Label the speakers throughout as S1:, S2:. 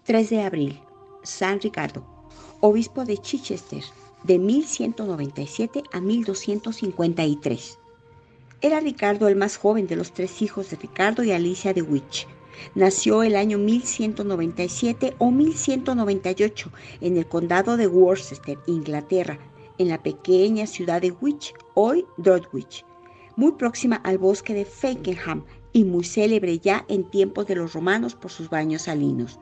S1: 3 de abril, San Ricardo, obispo de Chichester, de 1197 a 1253. Era Ricardo el más joven de los 3 hijos de Ricardo y Alicia de Wych. Nació el año 1197 o 1198 en el condado de Worcester, Inglaterra, en la pequeña ciudad de Wych, hoy Droitwich, muy próxima al bosque de Fakenham y muy célebre ya en tiempos de los romanos por sus baños salinos.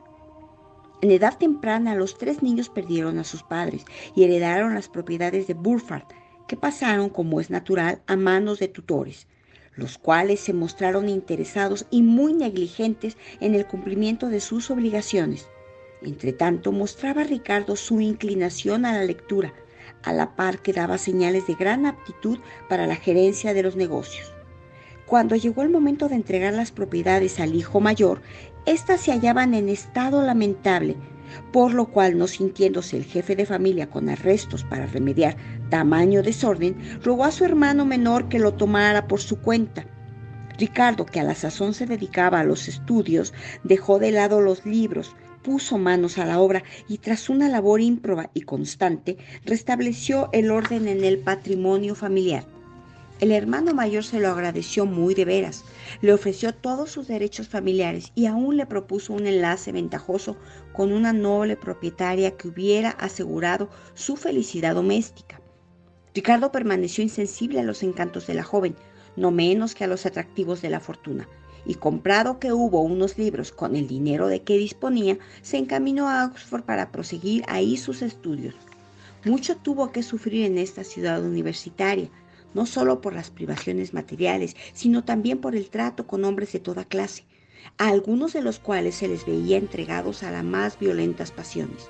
S1: En edad temprana, los 3 niños perdieron a sus padres y heredaron las propiedades de Burford, que pasaron, como es natural, a manos de tutores, los cuales se mostraron interesados y muy negligentes en el cumplimiento de sus obligaciones. Entretanto, mostraba Ricardo su inclinación a la lectura, a la par que daba señales de gran aptitud para la gerencia de los negocios. Cuando llegó el momento de entregar las propiedades al hijo mayor, éstas se hallaban en estado lamentable, por lo cual, no sintiéndose el jefe de familia con arrestos para remediar tamaño desorden, rogó a su hermano menor que lo tomara por su cuenta. Ricardo, que a la sazón se dedicaba a los estudios, dejó de lado los libros, puso manos a la obra y, tras una labor ímproba y constante, restableció el orden en el patrimonio familiar. El hermano mayor se lo agradeció muy de veras, le ofreció todos sus derechos familiares y aún le propuso un enlace ventajoso con una noble propietaria que hubiera asegurado su felicidad doméstica. Ricardo permaneció insensible a los encantos de la joven, no menos que a los atractivos de la fortuna, y comprado que hubo unos libros con el dinero de que disponía, se encaminó a Oxford para proseguir ahí sus estudios. Mucho tuvo que sufrir en esta ciudad universitaria, no solo por las privaciones materiales, sino también por el trato con hombres de toda clase, a algunos de los cuales se les veía entregados a las más violentas pasiones.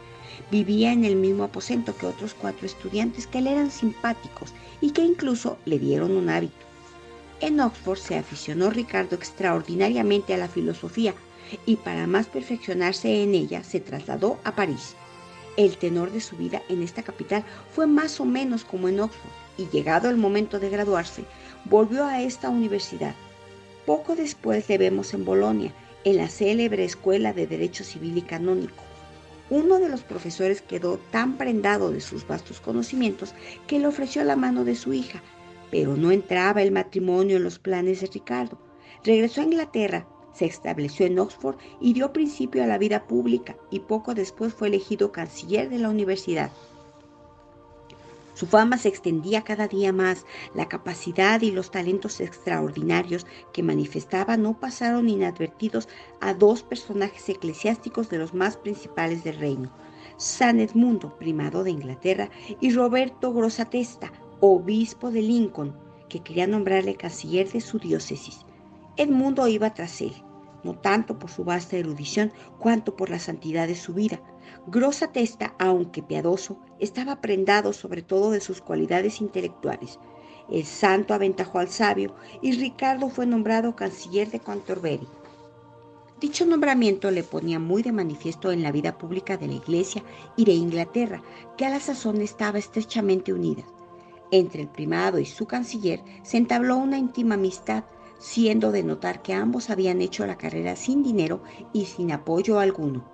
S1: Vivía en el mismo aposento que otros 4 estudiantes que le eran simpáticos y que incluso le dieron un hábito. En Oxford se aficionó Ricardo extraordinariamente a la filosofía y, para más perfeccionarse en ella, se trasladó a París. El tenor de su vida en esta capital fue más o menos como en Oxford, y llegado el momento de graduarse, volvió a esta universidad. Poco después le vemos en Bolonia, en la célebre Escuela de Derecho Civil y Canónico. Uno de los profesores quedó tan prendado de sus vastos conocimientos que le ofreció la mano de su hija, pero no entraba el matrimonio en los planes de Ricardo. Regresó a Inglaterra, se estableció en Oxford y dio principio a la vida pública, y poco después fue elegido canciller de la universidad. Su fama se extendía cada día más. La capacidad y los talentos extraordinarios que manifestaba no pasaron inadvertidos a 2 personajes eclesiásticos de los más principales del reino: San Edmundo, primado de Inglaterra, y Roberto Grosseteste, obispo de Lincoln, que quería nombrarle canciller de su diócesis. Edmundo iba tras él, no tanto por su vasta erudición cuanto por la santidad de su vida. Grosseteste, aunque piadoso, estaba prendado sobre todo de sus cualidades intelectuales. El santo aventajó al sabio y Ricardo fue nombrado canciller de Canterbury. Dicho nombramiento le ponía muy de manifiesto en la vida pública de la Iglesia y de Inglaterra, que a la sazón estaba estrechamente unida. Entre el primado y su canciller se entabló una íntima amistad, siendo de notar que ambos habían hecho la carrera sin dinero y sin apoyo alguno.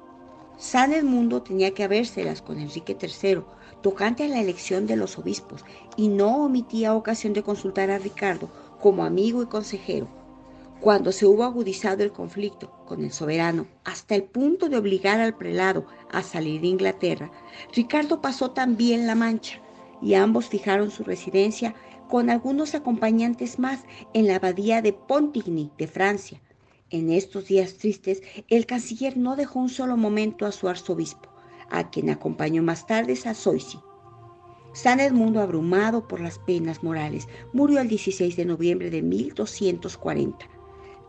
S1: San Edmundo tenía que habérselas con Enrique III, tocante a la elección de los obispos, y no omitía ocasión de consultar a Ricardo como amigo y consejero. Cuando se hubo agudizado el conflicto con el soberano hasta el punto de obligar al prelado a salir de Inglaterra, Ricardo pasó también la Mancha, y ambos fijaron su residencia con algunos acompañantes más en la abadía de Pontigny de Francia. En estos días tristes, el canciller no dejó un solo momento a su arzobispo, a quien acompañó más tarde a Soissy. San Edmundo, abrumado por las penas morales, murió el 16 de noviembre de 1240.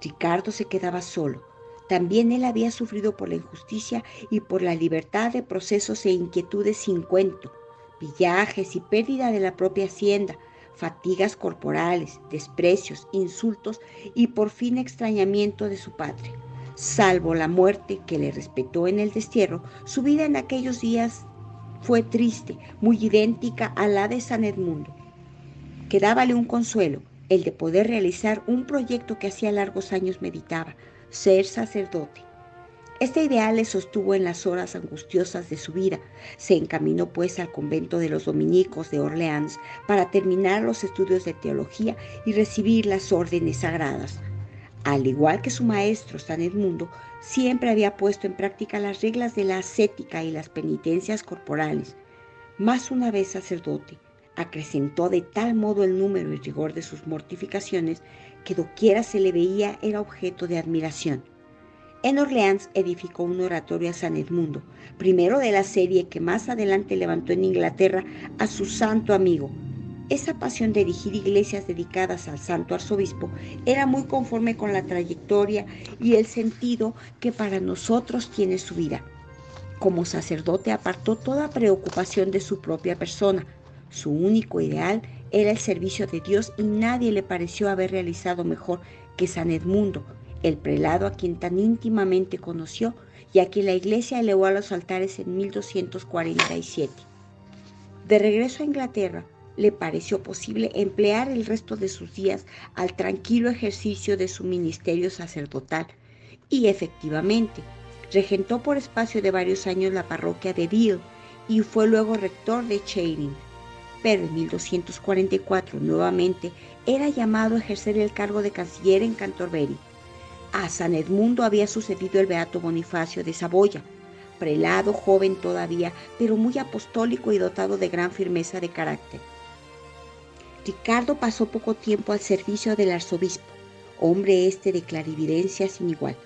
S1: Ricardo se quedaba solo. También él había sufrido por la injusticia y por la libertad de procesos e inquietudes sin cuento, pillajes y pérdida de la propia hacienda, fatigas corporales, desprecios, insultos y por fin extrañamiento de su patria. Salvo la muerte que le respetó en el destierro, su vida en aquellos días fue triste, muy idéntica a la de San Edmundo. Quedábale un consuelo, el de poder realizar un proyecto que hacía largos años meditaba: ser sacerdote. Este ideal le sostuvo en las horas angustiosas de su vida. Se encaminó pues al convento de los dominicos de Orleans para terminar los estudios de teología y recibir las órdenes sagradas. Al igual que su maestro San Edmundo, siempre había puesto en práctica las reglas de la ascética y las penitencias corporales. Más una vez sacerdote, acrecentó de tal modo el número y rigor de sus mortificaciones que doquiera se le veía era objeto de admiración. En Orleans edificó un oratorio a San Edmundo, primero de la serie que más adelante levantó en Inglaterra a su santo amigo. Esa pasión de erigir iglesias dedicadas al santo arzobispo era muy conforme con la trayectoria y el sentido que para nosotros tiene su vida. Como sacerdote apartó toda preocupación de su propia persona. Su único ideal era el servicio de Dios y nadie le pareció haber realizado mejor que San Edmundo, el prelado a quien tan íntimamente conoció y a quien la iglesia elevó a los altares en 1247. De regreso a Inglaterra, le pareció posible emplear el resto de sus días al tranquilo ejercicio de su ministerio sacerdotal y efectivamente regentó por espacio de varios años la parroquia de Deal y fue luego rector de Charing. Pero en 1244 nuevamente era llamado a ejercer el cargo de canciller en Canterbury. A San Edmundo había sucedido el beato Bonifacio de Saboya, prelado joven todavía, pero muy apostólico y dotado de gran firmeza de carácter. Ricardo pasó poco tiempo al servicio del arzobispo, hombre este de clarividencia sin igual.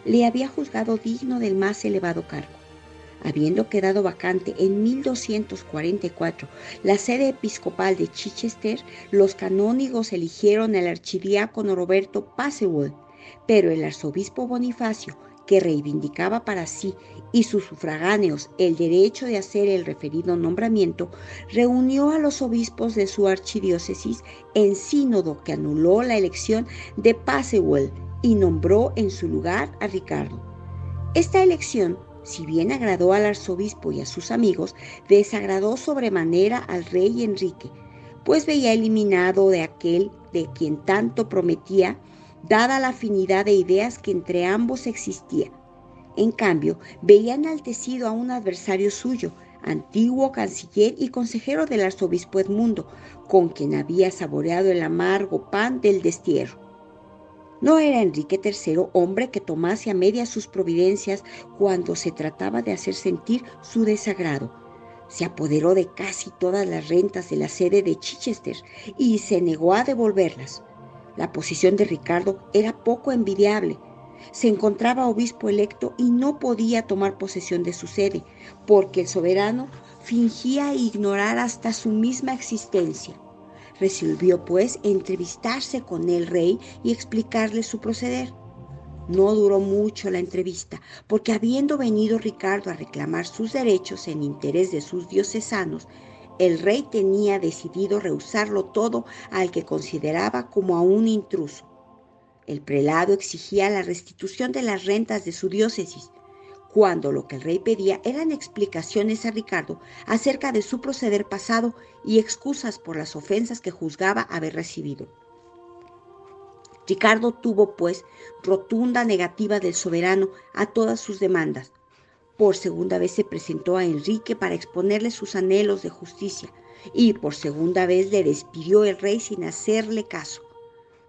S1: Le había juzgado digno del más elevado cargo. Habiendo quedado vacante en 1244 la sede episcopal de Chichester, los canónigos eligieron al archidiácono Roberto Passewell, pero el arzobispo Bonifacio, que reivindicaba para sí y sus sufragáneos el derecho de hacer el referido nombramiento, reunió a los obispos de su archidiócesis en sínodo que anuló la elección de Passewell y nombró en su lugar a Ricardo. Esta elección, si bien agradó al arzobispo y a sus amigos, desagradó sobremanera al rey Enrique, pues veía eliminado de aquel de quien tanto prometía, dada la afinidad de ideas que entre ambos existía. En cambio, veía enaltecido a un adversario suyo, antiguo canciller y consejero del arzobispo Edmundo, con quien había saboreado el amargo pan del destierro. No era Enrique III hombre que tomase a medias sus providencias cuando se trataba de hacer sentir su desagrado. Se apoderó de casi todas las rentas de la sede de Chichester y se negó a devolverlas. La posición de Ricardo era poco envidiable. Se encontraba obispo electo y no podía tomar posesión de su sede, porque el soberano fingía ignorar hasta su misma existencia. Resolvió, pues, entrevistarse con el rey y explicarle su proceder. No duró mucho la entrevista, porque habiendo venido Ricardo a reclamar sus derechos en interés de sus diocesanos, el rey tenía decidido rehusarlo todo al que consideraba como a un intruso. El prelado exigía la restitución de las rentas de su diócesis, cuando lo que el rey pedía eran explicaciones a Ricardo acerca de su proceder pasado y excusas por las ofensas que juzgaba haber recibido. Ricardo tuvo, pues, rotunda negativa del soberano a todas sus demandas. Por segunda vez se presentó a Enrique para exponerle sus anhelos de justicia y por segunda vez le despidió el rey sin hacerle caso.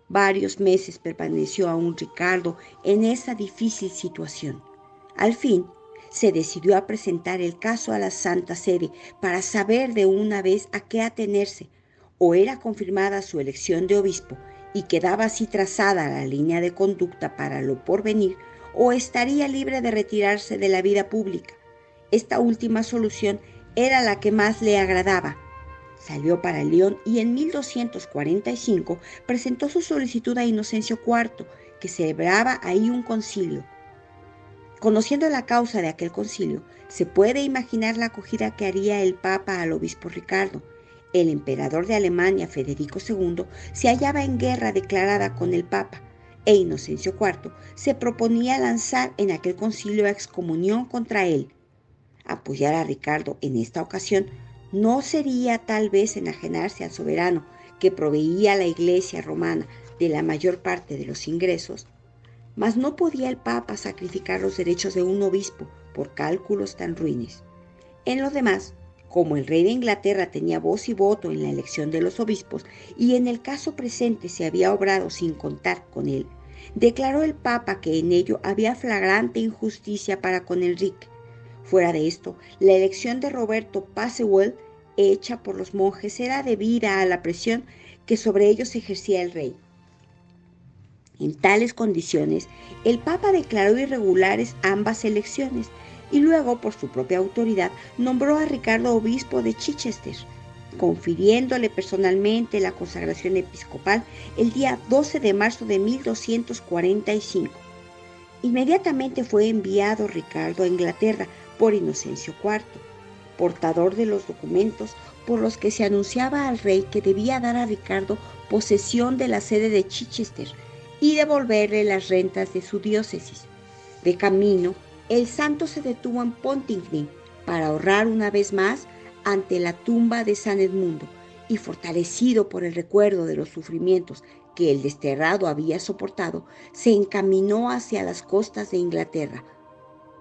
S1: Varios meses permaneció aún Ricardo en esa difícil situación. Al fin, se decidió a presentar el caso a la Santa Sede para saber de una vez a qué atenerse. O era confirmada su elección de obispo y quedaba así trazada la línea de conducta para lo porvenir, o estaría libre de retirarse de la vida pública. Esta última solución era la que más le agradaba. Salió para León y en 1245 presentó su solicitud a Inocencio IV, que celebraba ahí un concilio. Conociendo la causa de aquel concilio, se puede imaginar la acogida que haría el Papa al obispo Ricardo. El emperador de Alemania, Federico II, se hallaba en guerra declarada con el Papa, e Inocencio IV se proponía lanzar en aquel concilio excomunión contra él. Apoyar a Ricardo en esta ocasión no sería tal vez enajenarse al soberano que proveía a la Iglesia romana de la mayor parte de los ingresos. mas no podía el Papa sacrificar los derechos de un obispo por cálculos tan ruines. En lo demás, como el rey de Inglaterra tenía voz y voto en la elección de los obispos y en el caso presente se había obrado sin contar con él, declaró el Papa que en ello había flagrante injusticia para con Enrique. Fuera de esto, la elección de Roberto Pacewell, hecha por los monjes, era debida a la presión que sobre ellos ejercía el rey. En tales condiciones, el Papa declaró irregulares ambas elecciones y luego, por su propia autoridad, nombró a Ricardo obispo de Chichester, confiriéndole personalmente la consagración episcopal el día 12 de marzo de 1245. Inmediatamente fue enviado Ricardo a Inglaterra por Inocencio IV, portador de los documentos por los que se anunciaba al rey que debía dar a Ricardo posesión de la sede de Chichester y devolverle las rentas de su diócesis. De camino, el santo se detuvo en Pontigny para ahorrar una vez más ante la tumba de San Edmundo y, fortalecido por el recuerdo de los sufrimientos que el desterrado había soportado, se encaminó hacia las costas de Inglaterra.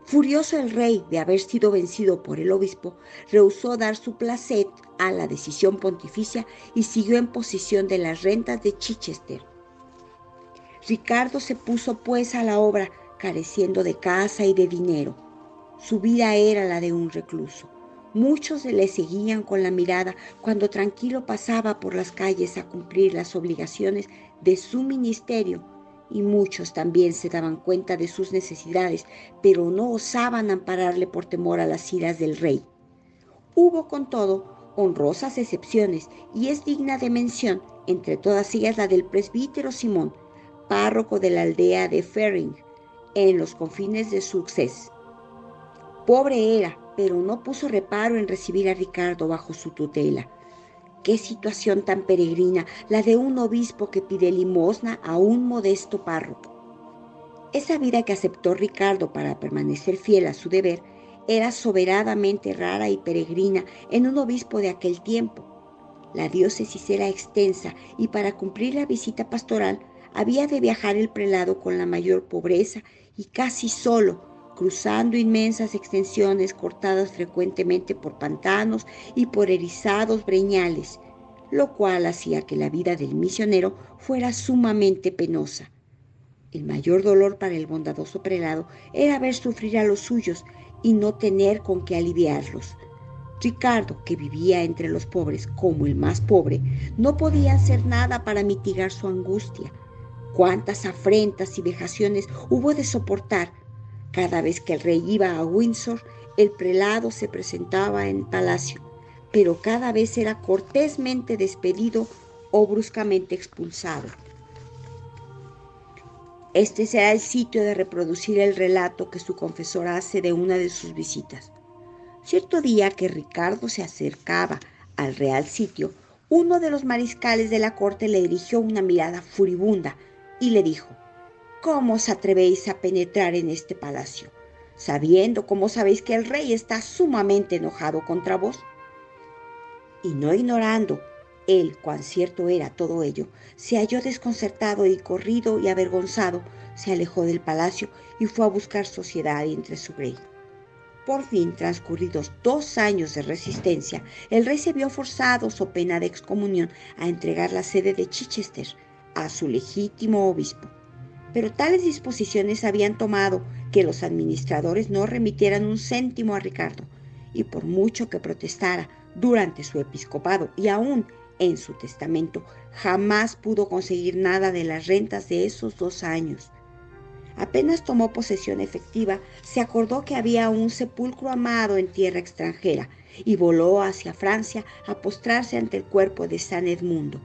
S1: Furioso el rey de haber sido vencido por el obispo, rehusó dar su placet a la decisión pontificia y siguió en posesión de las rentas de Chichester. Ricardo se puso pues a la obra, careciendo de casa y de dinero. Su vida era la de un recluso. Muchos le seguían con la mirada cuando tranquilo pasaba por las calles a cumplir las obligaciones de su ministerio, y muchos también se daban cuenta de sus necesidades, pero no osaban ampararle por temor a las iras del rey. Hubo, con todo, honrosas excepciones, y es digna de mención, entre todas ellas la del presbítero Simón, párroco de la aldea de Ferring, en los confines de Sussex. Pobre era, pero no puso reparo en recibir a Ricardo bajo su tutela. Qué situación tan peregrina la de un obispo que pide limosna a un modesto párroco. Esa vida que aceptó Ricardo para permanecer fiel a su deber era soberanamente rara y peregrina en un obispo de aquel tiempo. La diócesis era extensa y para cumplir la visita pastoral había de viajar el prelado con la mayor pobreza y casi solo, cruzando inmensas extensiones cortadas frecuentemente por pantanos y por erizados breñales, lo cual hacía que la vida del misionero fuera sumamente penosa. El mayor dolor para el bondadoso prelado era ver sufrir a los suyos y no tener con qué aliviarlos. Ricardo, que vivía entre los pobres como el más pobre, no podía hacer nada para mitigar su angustia. Cuántas afrentas y vejaciones hubo de soportar. Cada vez que el rey iba a Windsor, el prelado se presentaba en palacio, pero cada vez era cortésmente despedido o bruscamente expulsado. Este será el sitio de reproducir el relato que su confesor hace de una de sus visitas. Cierto día que Ricardo se acercaba al real sitio, uno de los mariscales de la corte le dirigió una mirada furibunda y le dijo: ¿Cómo os atrevéis a penetrar en este palacio, sabiendo, como sabéis, que el rey está sumamente enojado contra vos? Y no ignorando él cuán cierto era todo ello, se halló desconcertado y, corrido y avergonzado, se alejó del palacio y fue a buscar sociedad entre su grey. Por fin, transcurridos 2 años de resistencia, el rey se vio forzado, so pena de excomunión, a entregar la sede de Chichester a su legítimo obispo. Pero tales disposiciones habían tomado que los administradores no remitieran un céntimo a Ricardo, y por mucho que protestara durante su episcopado y aún en su testamento, jamás pudo conseguir nada de las rentas de esos 2 años. Apenas tomó posesión efectiva, se acordó que había un sepulcro amado en tierra extranjera y voló hacia Francia a postrarse ante el cuerpo de San Edmundo.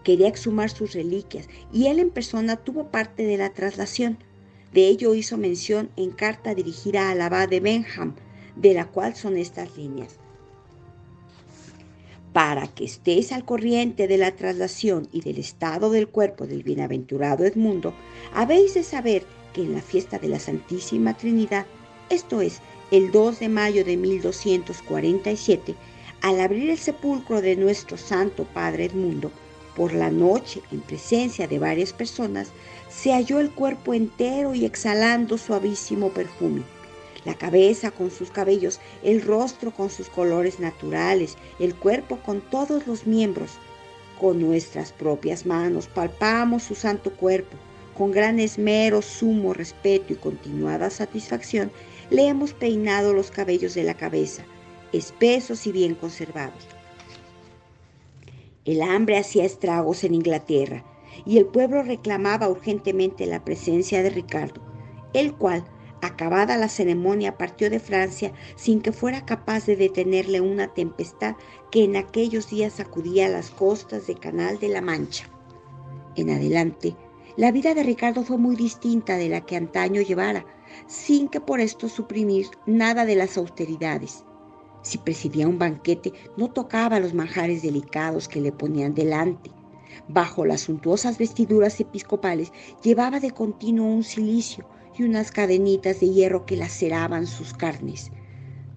S1: Quería exhumar sus reliquias y él en persona tuvo parte de la traslación. De ello hizo mención en carta dirigida al abad de Benham, de la cual son estas líneas: para que estéis al corriente de la traslación y del estado del cuerpo del bienaventurado Edmundo, habéis de saber que en la fiesta de la Santísima Trinidad, esto es, el 2 de mayo de 1247, al abrir el sepulcro de nuestro santo padre Edmundo, Por la noche, en presencia de varias personas, se halló el cuerpo entero y exhalando suavísimo perfume. La cabeza con sus cabellos, el rostro con sus colores naturales, el cuerpo con todos los miembros. Con nuestras propias manos palpamos su santo cuerpo. Con gran esmero, sumo respeto y continuada satisfacción, le hemos peinado los cabellos de la cabeza, espesos y bien conservados. El hambre hacía estragos en Inglaterra y el pueblo reclamaba urgentemente la presencia de Ricardo, el cual, acabada la ceremonia, partió de Francia sin que fuera capaz de detenerle una tempestad que en aquellos días sacudía las costas del Canal de la Mancha. En adelante, la vida de Ricardo fue muy distinta de la que antaño llevara, sin que por esto suprimir nada de las austeridades. Si presidía un banquete, no tocaba los manjares delicados que le ponían delante. Bajo las suntuosas vestiduras episcopales llevaba de continuo un cilicio y unas cadenitas de hierro que laceraban sus carnes.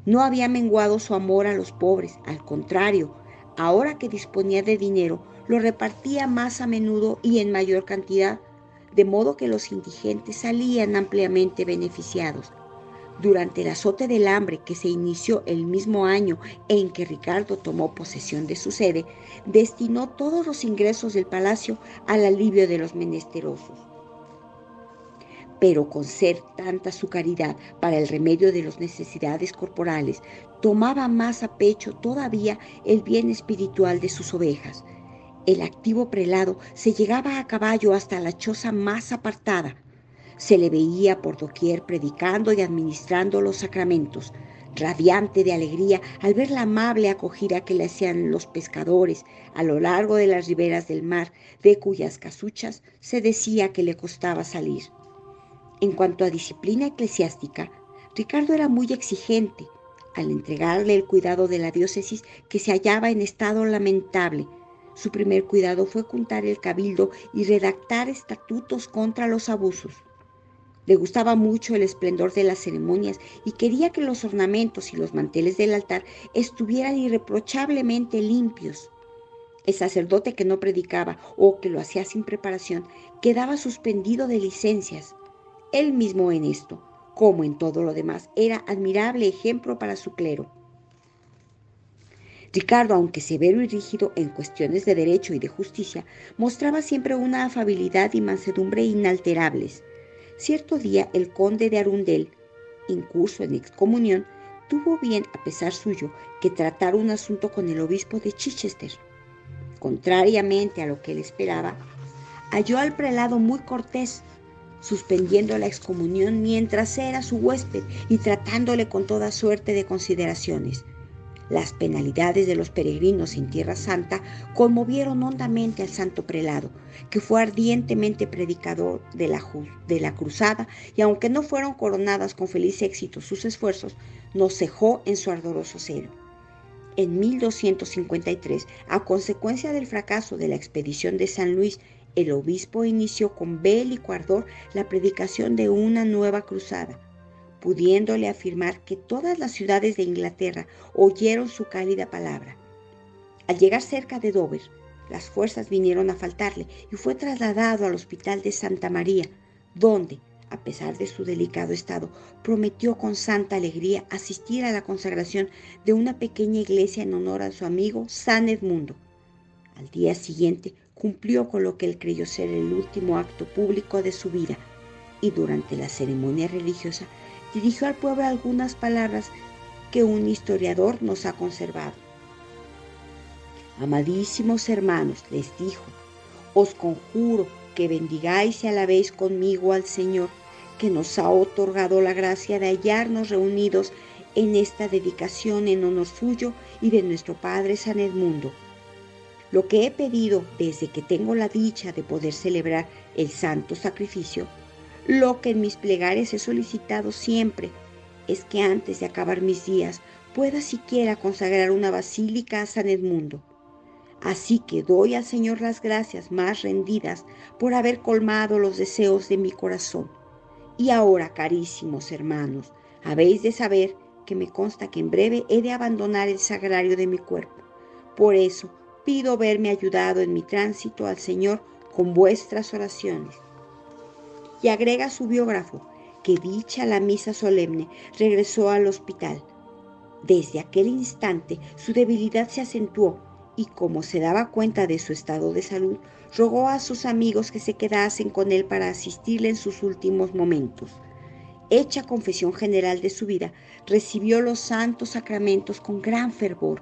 S1: No había menguado su amor a los pobres, al contrario, ahora que disponía de dinero, lo repartía más a menudo y en mayor cantidad, de modo que los indigentes salían ampliamente beneficiados. Durante el azote del hambre que se inició el mismo año en que Ricardo tomó posesión de su sede, destinó todos los ingresos del palacio al alivio de los menesterosos. Pero con ser tanta su caridad para el remedio de las necesidades corporales, tomaba más a pecho todavía el bien espiritual de sus ovejas. El activo prelado se llegaba a caballo hasta la choza más apartada. Se le veía por doquier predicando y administrando los sacramentos, radiante de alegría al ver la amable acogida que le hacían los pescadores a lo largo de las riberas del mar, de cuyas casuchas se decía que le costaba salir. En cuanto a disciplina eclesiástica, Ricardo era muy exigente al entregarle el cuidado de la diócesis que se hallaba en estado lamentable. Su primer cuidado fue juntar el cabildo y redactar estatutos contra los abusos. Le gustaba mucho el esplendor de las ceremonias y quería que los ornamentos y los manteles del altar estuvieran irreprochablemente limpios. El sacerdote que no predicaba o que lo hacía sin preparación quedaba suspendido de licencias. Él mismo en esto, como en todo lo demás, era admirable ejemplo para su clero. Ricardo, aunque severo y rígido en cuestiones de derecho y de justicia, mostraba siempre una afabilidad y mansedumbre inalterables. Cierto día el conde de Arundel, incurso en excomunión, tuvo bien, a pesar suyo, que tratar un asunto con el obispo de Chichester. Contrariamente a lo que él esperaba, halló al prelado muy cortés, suspendiendo la excomunión mientras era su huésped y tratándole con toda suerte de consideraciones. Las penalidades de los peregrinos en Tierra Santa conmovieron hondamente al santo prelado, que fue ardientemente predicador de la cruzada y aunque no fueron coronadas con feliz éxito sus esfuerzos, no cejó en su ardoroso celo. En 1253, a consecuencia del fracaso de la expedición de San Luis, el obispo inició con bélico ardor la predicación de una nueva cruzada, pudiéndole afirmar que todas las ciudades de Inglaterra oyeron su cálida palabra. Al llegar cerca de Dover, las fuerzas vinieron a faltarle y fue trasladado al hospital de Santa María, donde, a pesar de su delicado estado, prometió con santa alegría asistir a la consagración de una pequeña iglesia en honor a su amigo San Edmundo. Al día siguiente cumplió con lo que él creyó ser el último acto público de su vida y durante la ceremonia religiosa dirigió al pueblo algunas palabras que un historiador nos ha conservado. Amadísimos hermanos, les dijo, os conjuro que bendigáis y alabéis conmigo al Señor, que nos ha otorgado la gracia de hallarnos reunidos en esta dedicación en honor suyo y de nuestro Padre San Edmundo. Lo que he pedido desde que tengo la dicha de poder celebrar el santo sacrificio, lo que en mis plegarias he solicitado siempre, es que antes de acabar mis días pueda siquiera consagrar una basílica a San Edmundo. Así que doy al Señor las gracias más rendidas por haber colmado los deseos de mi corazón. Y ahora, carísimos hermanos, habéis de saber que me consta que en breve he de abandonar el sagrario de mi cuerpo. Por eso, pido verme ayudado en mi tránsito al Señor con vuestras oraciones. Y agrega su biógrafo que dicha la misa solemne regresó al hospital. Desde aquel instante su debilidad se acentuó y como se daba cuenta de su estado de salud, rogó a sus amigos que se quedasen con él para asistirle en sus últimos momentos. Hecha confesión general de su vida, recibió los santos sacramentos con gran fervor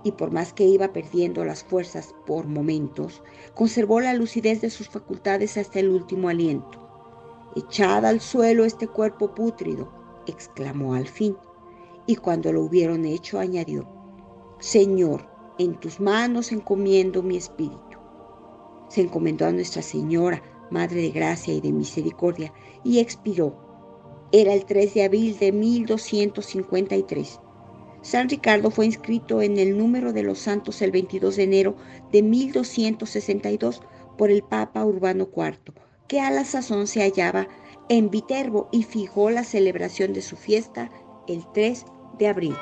S1: y por más que iba perdiendo las fuerzas por momentos, conservó la lucidez de sus facultades hasta el último aliento. «Echad al suelo este cuerpo pútrido», exclamó al fin, y cuando lo hubieron hecho añadió: «Señor, en tus manos encomiendo mi espíritu». Se encomendó a Nuestra Señora, Madre de Gracia y de Misericordia, y expiró. Era el 3 de abril de 1253. San Ricardo fue inscrito en el número de los santos el 22 de enero de 1262 por el Papa Urbano IV, que a la sazón se hallaba en Viterbo y fijó la celebración de su fiesta el 3 de abril.